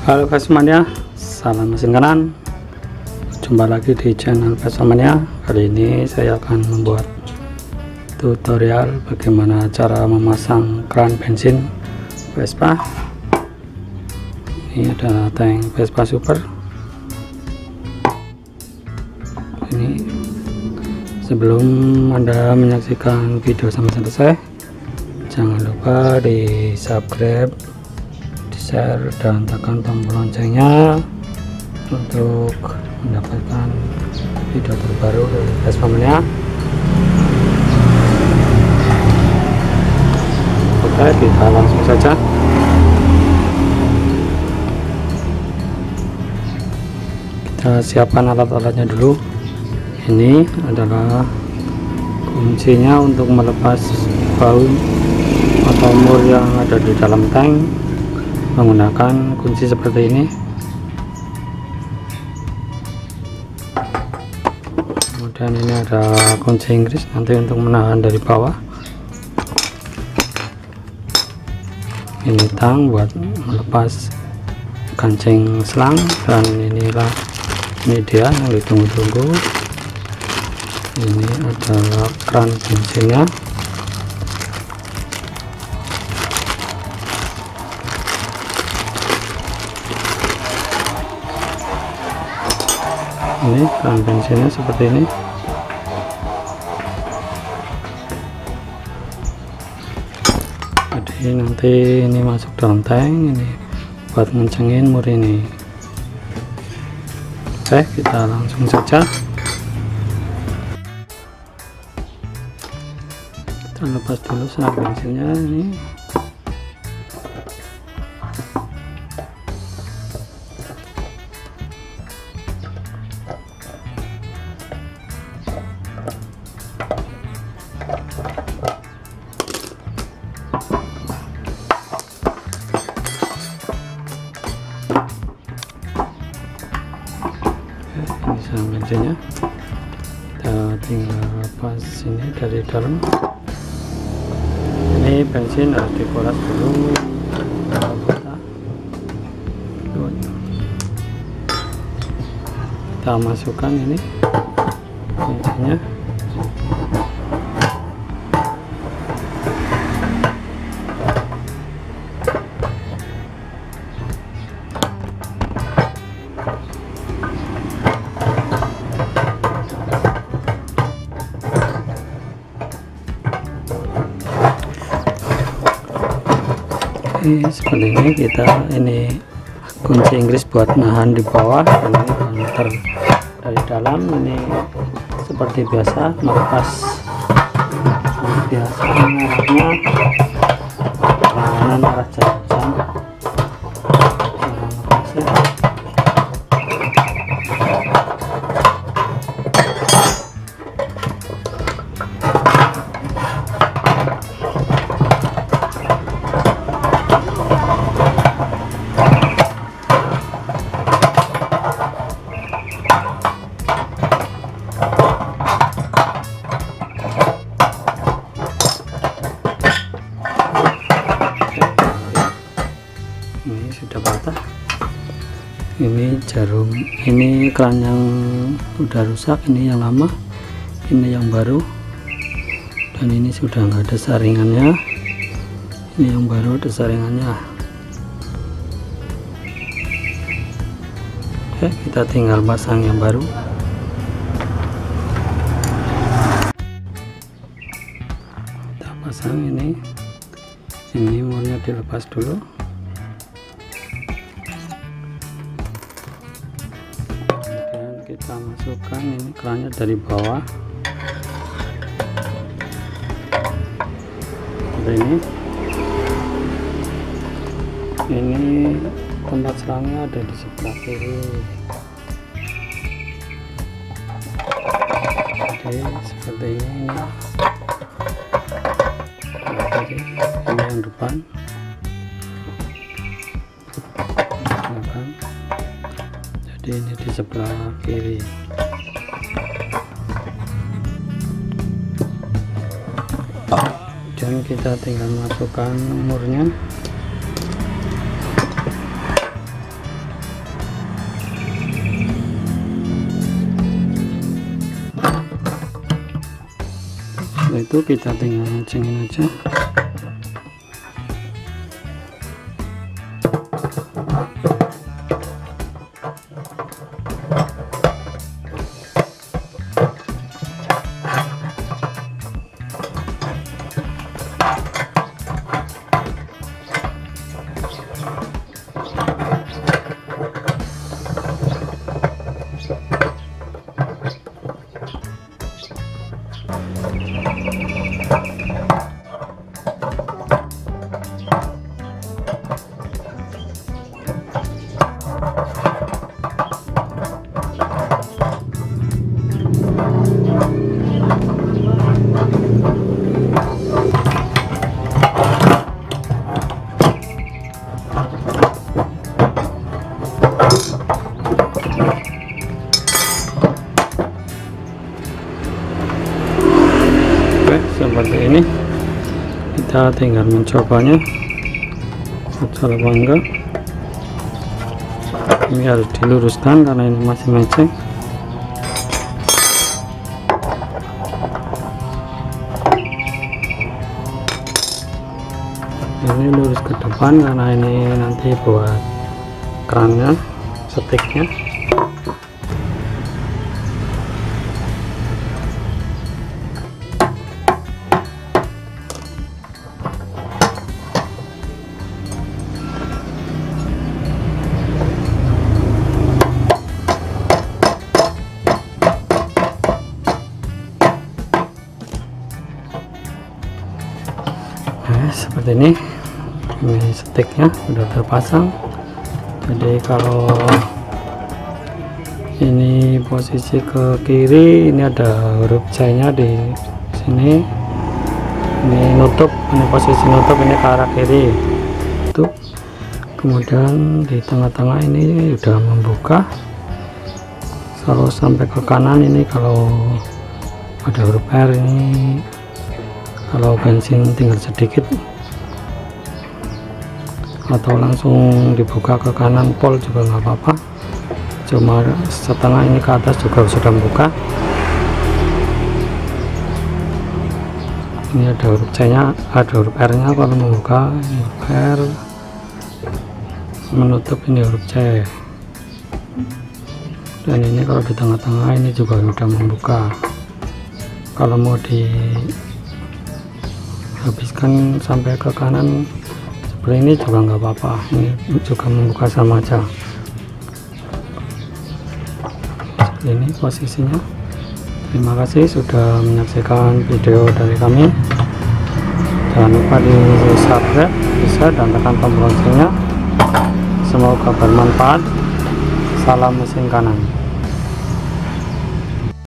Halo Vespa-mania, salam mesin kanan. Jumpa lagi di channel Vespa-mania. Kali ini saya akan membuat tutorial bagaimana cara memasang kran bensin Vespa. Ini ada tank Vespa Super. Ini sebelum Anda menyaksikan video sampai selesai, jangan lupa di subscribe, share, dan tekan tombol loncengnya untuk mendapatkan video terbaru dari Vespa-mania. Oke, kita langsung saja. Kita siapkan alat-alatnya dulu. Ini adalah kuncinya untuk melepas baut atau mur yang ada di dalam tank menggunakan kunci seperti ini. Kemudian ini ada kunci Inggris nanti untuk menahan dari bawah. Ini tang buat melepas kancing selang, dan ini dia yang ditunggu-tunggu. Ini adalah kran bensinnya. Ini kran bensinnya seperti ini. Jadi nanti ini masuk dalam tank, ini buat ngencengin mur ini. Oke, kita langsung saja. Kita lepas dulu selang bensinnya ini. Ini selang bensinnya, kita tinggal lepas ini dari dalam. Ini bensin harus dikuras dulu. Kita masukkan ini bensinnya. Seperti ini. Kita ini kunci Inggris buat nahan di bawah, dan ini counter dari dalam. Ini seperti biasa melepas biasa arahnya kanan arah jam. Ini sudah patah. Ini jarum, ini kran yang udah rusak, ini yang lama, ini yang baru, dan ini sudah nggak ada saringannya. Ini yang baru ada saringannya. Oke, kita tinggal pasang yang baru. Kita pasang ini murnya dilepas dulu. Kita masukkan ini kerannya dari bawah seperti ini tempat selangnya ada di sebelah kiri. Jadi seperti ini yang depan, jadi ini di sebelah kiri. Dan kita tinggal masukkan murnya. Setelah itu kita tinggal ngecengin aja. Seperti ini, kita tinggal mencobanya bocor apa enggak. Ini harus diluruskan karena ini masih meceng. Ini lurus ke depan karena ini nanti buat krannya, setiknya. Seperti ini sticknya udah terpasang. Jadi kalau ini posisi ke kiri, ini ada huruf C nya di sini, ini nutup, ini posisi nutup, ini ke arah kiri tuh. Kemudian di tengah-tengah ini udah membuka. Kalau sampai ke kanan ini, kalau ada huruf R ini, kalau bensin tinggal sedikit atau langsung dibuka ke kanan pol juga nggak apa-apa, cuma setengah ini ke atas juga sudah membuka. Ini ada huruf C nya, ada huruf R nya kalau membuka, huruf R, menutup ini huruf C, dan ini kalau di tengah-tengah ini juga sudah membuka. Kalau mau dihabiskan sampai ke kanan seperti ini juga nggak apa-apa, ini juga membuka sama aja. Seperti ini posisinya. Terima kasih sudah menyaksikan video dari kami. Jangan lupa di subscribe, bisa, dan tekan tombol loncengnya. Semoga bermanfaat. Salam mesin kanan.